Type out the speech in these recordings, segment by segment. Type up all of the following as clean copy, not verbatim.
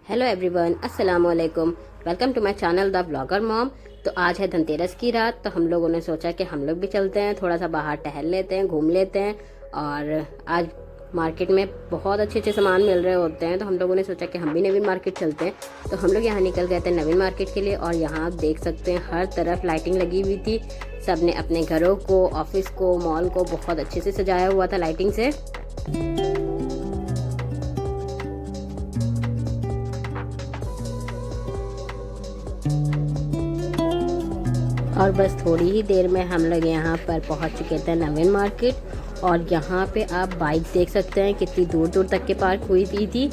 Hello everyone, अस्सलाम वालेकुम। Welcome to my channel the blogger mom. तो आज है धनतेरस की रात, तो हम लोगों ने सोचा कि हम लोग भी चलते हैं, थोड़ा सा बाहर टहल लेते हैं, घूम लेते हैं। और आज मार्केट में बहुत अच्छे अच्छे सामान मिल रहे होते हैं, तो हम लोगों ने सोचा कि हम भी नवीन मार्केट चलते हैं। तो हम लोग यहाँ निकल गए थे नवीन मार्केट के लिए। और यहाँ आप देख सकते हैं हर तरफ लाइटिंग लगी हुई थी। सब ने अपने घरों को, ऑफिस को, मॉल को बहुत अच्छे से सजाया हुआ था लाइटिंग से। और बस थोड़ी ही देर में हम लोग यहाँ पर पहुँच चुके थे नवीन मार्केट। और यहाँ पे आप बाइक देख सकते हैं कितनी दूर दूर तक के पार्क हुई थी।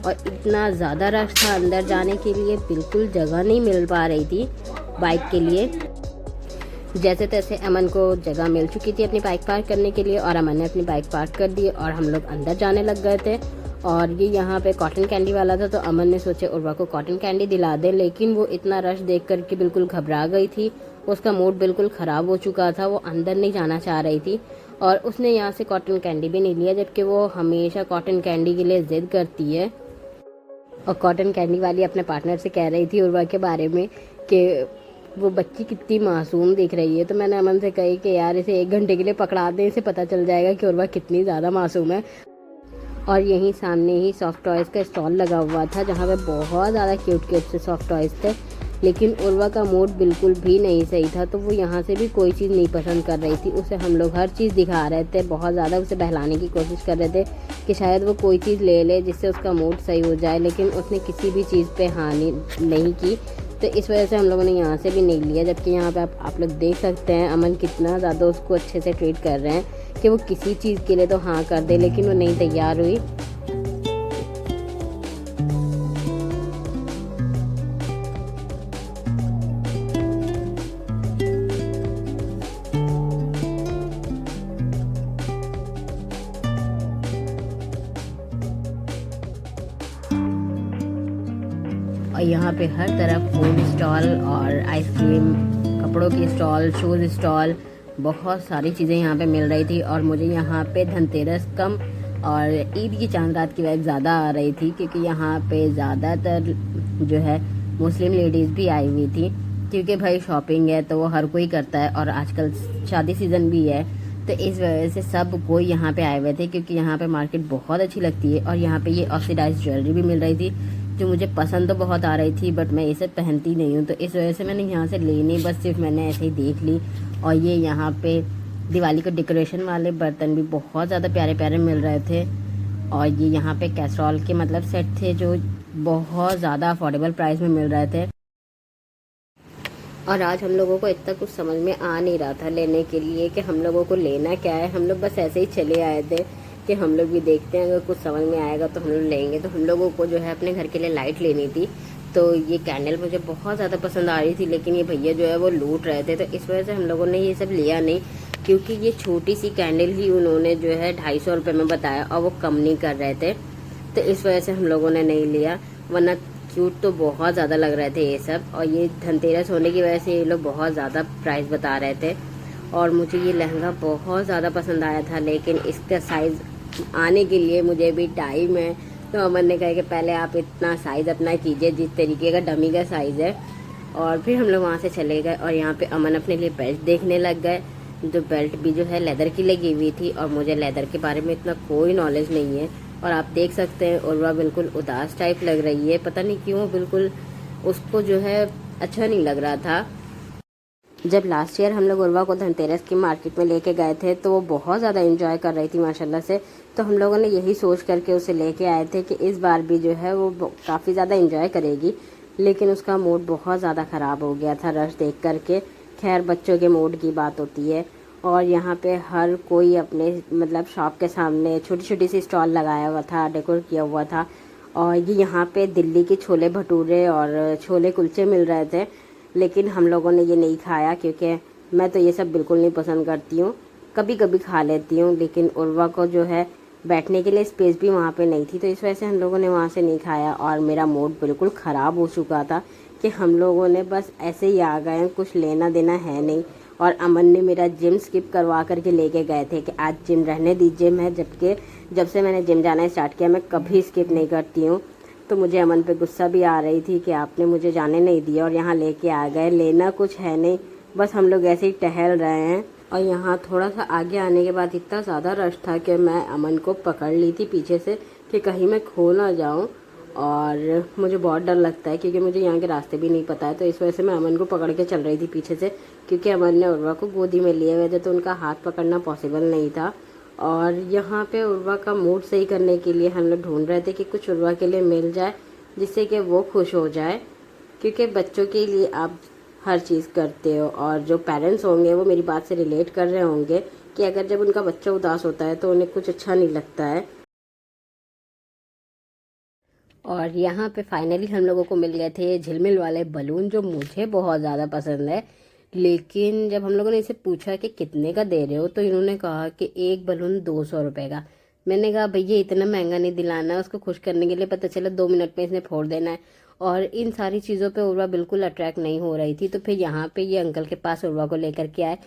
और इतना ज़्यादा रश था, अंदर जाने के लिए बिल्कुल जगह नहीं मिल पा रही थी बाइक के लिए। जैसे तैसे अमन को जगह मिल चुकी थी अपनी बाइक पार्क करने के लिए, और अमन ने अपनी बाइक पार्क कर दी और हम लोग अंदर जाने लग गए थे। और ये यहाँ पे कॉटन कैंडी वाला था, तो अमन ने सोचे उर्वा को कॉटन कैंडी दिला दे, लेकिन वो इतना रश देख कर के बिल्कुल घबरा गई थी। उसका मूड बिल्कुल ख़राब हो चुका था, वो अंदर नहीं जाना चाह रही थी और उसने यहाँ से कॉटन कैंडी भी नहीं लिया, जबकि वो हमेशा कॉटन कैंडी के लिए ज़िद करती है। और कॉटन कैंडी वाली अपने पार्टनर से कह रही थी उर्वा के बारे में कि वो बच्ची कितनी मासूम दिख रही है। तो मैंने अमन से कही कि यार इसे 1 घंटे के लिए पकड़ा दें, इसे पता चल जाएगा कि उर्वा कितनी ज़्यादा मासूम है। और यहीं सामने ही सॉफ्ट टॉयज़ का स्टॉल लगा हुआ था, जहाँ पे बहुत ज़्यादा क्यूट क्यूट से सॉफ्ट टॉयज़ थे। लेकिन उर्वा का मूड बिल्कुल भी नहीं सही था, तो वो यहाँ से भी कोई चीज़ नहीं पसंद कर रही थी। उसे हम लोग हर चीज़ दिखा रहे थे, बहुत ज़्यादा उसे बहलाने की कोशिश कर रहे थे कि शायद वो कोई चीज़ ले ले जिससे उसका मूड सही हो जाए, लेकिन उसने किसी भी चीज़ पे हानि नहीं की। तो इस वजह से हम लोगों ने यहाँ से भी नहीं लिया। जबकि यहाँ पे आप लोग देख सकते हैं अमन कितना ज़्यादा उसको अच्छे से ट्रीट कर रहे हैं कि वो किसी चीज़ के लिए तो हाँ कर दे, लेकिन वो नहीं तैयार हुई। और यहाँ पे हर तरफ फूड स्टॉल और आइसक्रीम, कपड़ों की स्टॉल, शूज़ स्टॉल, बहुत सारी चीज़ें यहाँ पे मिल रही थी। और मुझे यहाँ पे धनतेरस कम और ईद की चांद रात की वाइब ज़्यादा आ रही थी, क्योंकि यहाँ पे ज़्यादातर जो है मुस्लिम लेडीज़ भी आई हुई थी। क्योंकि भाई शॉपिंग है तो वो हर कोई करता है, और आजकल शादी सीज़न भी है, तो इस वजह से सब कोई यहाँ पे आए हुए थे। क्योंकि यहाँ पे मार्केट बहुत अच्छी लगती है। और यहाँ पे ये ऑक्सीडाइज ज्वेलरी भी मिल रही थी, जो मुझे पसंद तो बहुत आ रही थी, बट मैं इसे पहनती नहीं हूँ, तो इस वजह से मैंने यहाँ से ली नहीं, बस सिर्फ मैंने ऐसे ही देख ली। और ये यहाँ पे दिवाली को डेकोरेशन वाले बर्तन भी बहुत ज़्यादा प्यारे प्यारे मिल रहे थे। और ये यहाँ पे कैसरॉल के मतलब सेट थे, जो बहुत ज़्यादा अफोर्डेबल प्राइस में मिल रहे थे। और आज हम लोगों को इतना कुछ समझ में आ नहीं रहा था लेने के लिए कि हम लोगों को लेना क्या है। हम लोग बस ऐसे ही चले आए थे कि हम लोग भी देखते हैं, अगर कुछ समझ में आएगा तो हम लोग लेंगे। तो हम लोगों को जो है अपने घर के लिए लाइट लेनी थी, तो ये कैंडल मुझे बहुत ज़्यादा पसंद आ रही थी, लेकिन ये भैया जो है वो लूट रहे थे, तो इस वजह से हम लोगों ने ये सब लिया नहीं। क्योंकि ये छोटी सी कैंडल ही उन्होंने जो है 250 रुपये में बताया, और वो कम नहीं कर रहे थे, तो इस वजह से हम लोगों ने नहीं लिया। वरना क्यूट तो बहुत ज़्यादा लग रहे थे ये सब। और ये धनतेरस होने की वजह से ये लोग बहुत ज़्यादा प्राइस बता रहे थे। और मुझे ये लहंगा बहुत ज़्यादा पसंद आया था, लेकिन इसका साइज़ आने के लिए मुझे भी टाइम है। तो अमन ने कहा कि पहले आप इतना साइज़ अपना कीजिए जिस तरीके का डमी का साइज़ है। और फिर हम लोग वहाँ से चले गए, और यहाँ पे अमन अपने लिए बेल्ट देखने लग गए। जो बेल्ट भी जो है लेदर की लगी हुई थी, और मुझे लेदर के बारे में इतना कोई नॉलेज नहीं है। और आप देख सकते हैं उर्वा बिल्कुल उदास टाइप लग रही है, पता नहीं क्यों, बिल्कुल उसको जो है अच्छा नहीं लग रहा था। जब लास्ट ईयर हम लोग उर्वा को धनतेरस की मार्केट में लेके गए थे, तो वो बहुत ज़्यादा एंजॉय कर रही थी माशाल्लाह से। तो हम लोगों ने यही सोच करके उसे लेके आए थे कि इस बार भी जो है वो काफ़ी ज़्यादा एंजॉय करेगी। लेकिन उसका मूड बहुत ज़्यादा ख़राब हो गया था रश देख करके। खैर, बच्चों के मूड की बात होती है। और यहाँ पे हर कोई अपने मतलब शॉप के सामने छोटी छोटी सी स्टॉल लगाया हुआ था, डेकोर किया हुआ था। और ये यहाँ पे दिल्ली के छोले भटूरे और छोले कुलचे मिल रहे थे, लेकिन हम लोगों ने ये नहीं खाया, क्योंकि मैं तो ये सब बिल्कुल नहीं पसंद करती हूँ। कभी कभी खा लेती हूँ, लेकिन उर्वा को जो है बैठने के लिए स्पेस भी वहाँ पे नहीं थी, तो इस वजह से हम लोगों ने वहाँ से नहीं खाया। और मेरा मूड बिल्कुल ख़राब हो चुका था कि हम लोगों ने बस ऐसे ही आ गए हैं, कुछ लेना देना है नहीं। और अमन ने मेरा जिम स्किप करवा करके लेके गए थे कि आज जिम रहने दीजिए। मैं जबकि जब से मैंने जिम जाना स्टार्ट किया, मैं कभी स्किप नहीं करती हूँ। तो मुझे अमन पे गुस्सा भी आ रही थी कि आपने मुझे जाने नहीं दिया और यहाँ लेके आ गए। लेना कुछ है नहीं, बस हम लोग ऐसे ही टहल रहे हैं। और यहाँ थोड़ा सा आगे आने के बाद इतना ज़्यादा रश था कि मैं अमन को पकड़ ली थी पीछे से कि कहीं मैं खो ना जाऊँ। और मुझे बहुत डर लगता है क्योंकि मुझे यहाँ के रास्ते भी नहीं पता है, तो इस वजह से मैं अमन को पकड़ के चल रही थी पीछे से, क्योंकि अमन ने उर्वा को गोदी में लिए हुए थे तो उनका हाथ पकड़ना पॉसिबल नहीं था। और यहाँ पे उर्वा का मूड सही करने के लिए हम लोग ढूंढ रहे थे कि कुछ उर्वा के लिए मिल जाए जिससे कि वो खुश हो जाए, क्योंकि बच्चों के लिए आप हर चीज़ करते हो। और जो पेरेंट्स होंगे वो मेरी बात से रिलेट कर रहे होंगे कि अगर जब उनका बच्चा उदास होता है तो उन्हें कुछ अच्छा नहीं लगता है। और यहाँ पे फाइनली हम लोगों को मिल गए थे झिलमिल वाले बलून, जो मुझे बहुत ज़्यादा पसंद है। लेकिन जब हम लोगों ने इसे पूछा कि कितने का दे रहे हो तो इन्होंने कहा कि एक बलून 200 रुपये का। मैंने कहा भैया इतना महंगा नहीं दिलाना है, उसको खुश करने के लिए पता चला 2 मिनट में इसने फोड़ देना है। और इन सारी चीज़ों पे उर्वा बिल्कुल अट्रैक्ट नहीं हो रही थी। तो फिर यहाँ पे ये अंकल के पास उर्वा को लेकर के आए,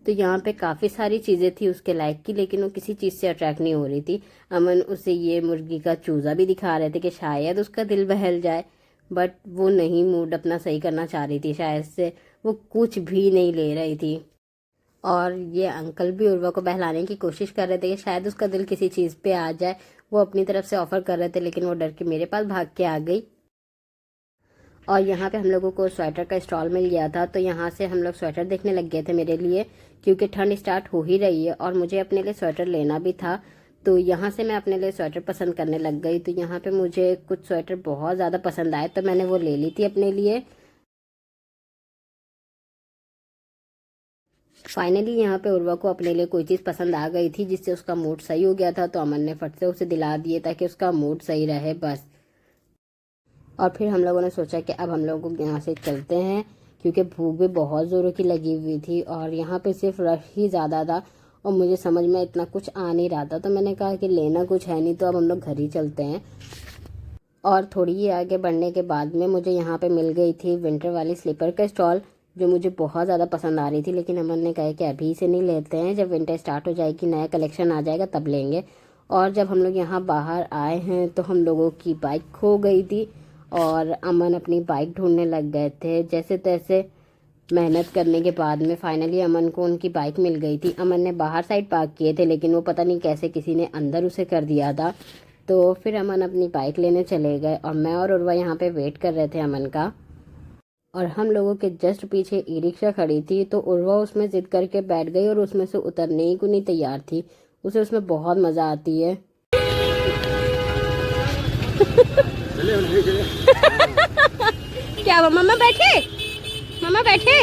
तो यहाँ पे काफ़ी सारी चीज़ें थी उसके लायक की, लेकिन वो किसी चीज़ से अट्रैक्ट नहीं हो रही थी। अमन उसे ये मुर्गी का चूज़ा भी दिखा रहे थे कि शायद उसका दिल बहल जाए, बट वो नहीं मूड अपना सही करना चाह रही थी शायद से, वो कुछ भी नहीं ले रही थी। और ये अंकल भी उर्वा को बहलाने की कोशिश कर रहे थे कि शायद उसका दिल किसी चीज़ पे आ जाए। वो अपनी तरफ से ऑफ़र कर रहे थे, लेकिन वो डर के मेरे पास भाग के आ गई। और यहाँ पे हम लोगों को स्वेटर का स्टॉल मिल गया था, तो यहाँ से हम लोग स्वेटर देखने लग गए थे मेरे लिए, क्योंकि ठंड स्टार्ट हो ही रही है और मुझे अपने लिए स्वेटर लेना भी था। तो यहाँ से मैं अपने लिए स्वेटर पसंद करने लग गई। तो यहाँ पे मुझे कुछ स्वेटर बहुत ज़्यादा पसंद आए तो मैंने वो ले ली थी अपने लिए। फाइनली यहाँ पे उर्वा को अपने लिए कोई चीज़ पसंद आ गई थी जिससे उसका मूड सही हो गया था, तो अमन ने फट से उसे दिला दिए ताकि उसका मूड सही रहे बस। और फिर हम लोगों ने सोचा कि अब हम लोगों को यहाँ से चलते हैं, क्योंकि भूख भी बहुत ज़ोरों की लगी हुई थी और यहाँ पे सिर्फ रश ही ज़्यादा था और मुझे समझ में इतना कुछ आ नहीं रहा था। तो मैंने कहा कि लेना कुछ है नहीं, तो अब हम लोग घर ही चलते हैं। और थोड़ी ही आगे बढ़ने के बाद में मुझे यहाँ पे मिल गई थी विंटर वाली स्लीपर का स्टॉल, जो मुझे बहुत ज़्यादा पसंद आ रही थी। लेकिन अमन ने कहा कि अभी से नहीं लेते हैं, जब विंटर स्टार्ट हो जाएगी नया कलेक्शन आ जाएगा तब लेंगे। और जब हम लोग यहाँ बाहर आए हैं तो हम लोगों की बाइक खो गई थी और अमन अपनी बाइक ढूंढने लग गए थे। जैसे तैसे मेहनत करने के बाद में फाइनली अमन को उनकी बाइक मिल गई थी। अमन ने बाहर साइड पार्क किए थे, लेकिन वो पता नहीं कैसे किसी ने अंदर उसे कर दिया था। तो फिर अमन अपनी बाइक लेने चले गए और मैं और उर्वा यहाँ पे वेट कर रहे थे अमन का। और हम लोगों के जस्ट पीछे ई रिक्शा खड़ी थी, तो उर्वा उसमें जिद करके बैठ गई और उसमें से उतरने ही को नहीं तैयार थी। उसे उसमें बहुत मज़ा आती है। क्या मम्मा बैठे, मम्मा बैठे,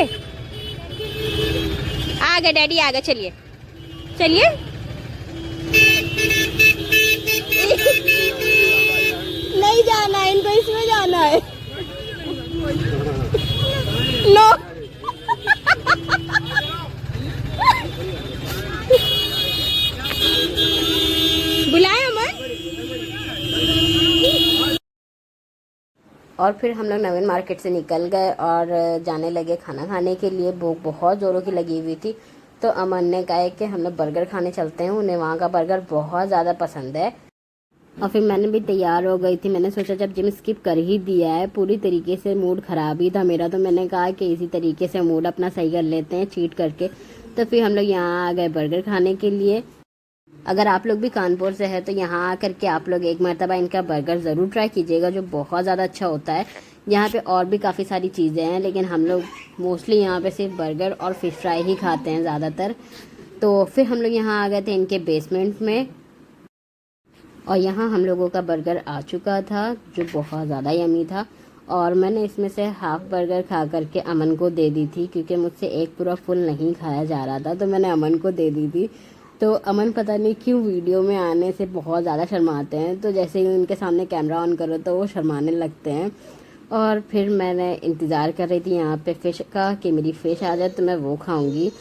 आ गए डैडी आ गए, चलिए चलिए। नहीं जाना है इनको, इसमें जाना है। नो बुलाए अमन। और फिर हम लोग नवीन मार्केट से निकल गए और जाने लगे खाना खाने के लिए। भूख बहुत ज़ोरों की लगी हुई थी, तो अमन ने कहा कि हम लोग बर्गर खाने चलते हैं, उन्हें वहाँ का बर्गर बहुत ज़्यादा पसंद है। और फिर मैंने भी तैयार हो गई थी। मैंने सोचा जब जिम स्किप कर ही दिया है, पूरी तरीके से मूड ख़राब ही था मेरा, तो मैंने कहा कि इसी तरीके से मूड अपना सही कर लेते हैं चीट करके। तो फिर हम लोग यहाँ आ गए बर्गर खाने के लिए। अगर आप लोग भी कानपुर से है तो यहाँ आकर के आप लोग एक मरतबा इनका बर्गर ज़रूर ट्राई कीजिएगा, जो बहुत ज़्यादा अच्छा होता है। यहाँ पे और भी काफ़ी सारी चीज़ें हैं, लेकिन हम लोग मोस्टली यहाँ पे सिर्फ बर्गर और फ़िश फ्राई ही खाते हैं ज़्यादातर। तो फिर हम लोग यहाँ आ गए थे इनके बेसमेंट में और यहाँ हम लोगों का बर्गर आ चुका था, जो बहुत ज़्यादा यमी था। और मैंने इसमें से हाफ़ बर्गर खा करके अमन को दे दी थी, क्योंकि मुझसे एक पूरा फुल नहीं खाया जा रहा था, तो मैंने अमन को दे दी थी। तो अमन पता नहीं क्यों वीडियो में आने से बहुत ज़्यादा शर्माते हैं, तो जैसे ही उनके सामने कैमरा ऑन करो तो वो शर्माने लगते हैं। और फिर मैंने इंतज़ार कर रही थी यहाँ पे फ़िश का कि मेरी फ़िश आ जाए तो मैं वो खाऊंगी।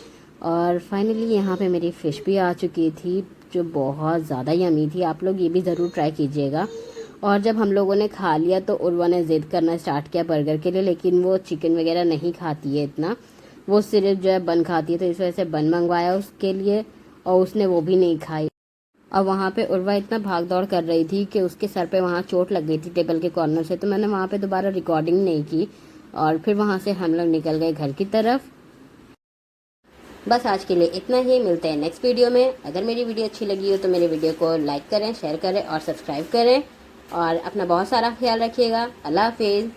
और फाइनली यहाँ पे मेरी फ़िश भी आ चुकी थी, जो बहुत ज़्यादा यमी थी। आप लोग ये भी ज़रूर ट्राई कीजिएगा। और जब हम लोगों ने खा लिया तो उर्वा ने ज़िद करना स्टार्ट किया बर्गर के लिए, लेकिन वो चिकन वगैरह नहीं खाती है इतना, वो सिर्फ जो है बन खाती है, तो इस वजह से बन मंगवाया उसके लिए और उसने वो भी नहीं खाई। और वहाँ पे उर्वा इतना भाग दौड़ कर रही थी कि उसके सर पे वहाँ चोट लग गई थी टेबल के कॉर्नर से, तो मैंने वहाँ पे दोबारा रिकॉर्डिंग नहीं की और फिर वहाँ से हम लोग निकल गए घर की तरफ। बस आज के लिए इतना ही, मिलते हैं नेक्स्ट वीडियो में। अगर मेरी वीडियो अच्छी लगी हो तो मेरे वीडियो को लाइक करें, शेयर करें और सब्सक्राइब करें और अपना बहुत सारा ख्याल रखिएगा। अल्लाह हाफिज़।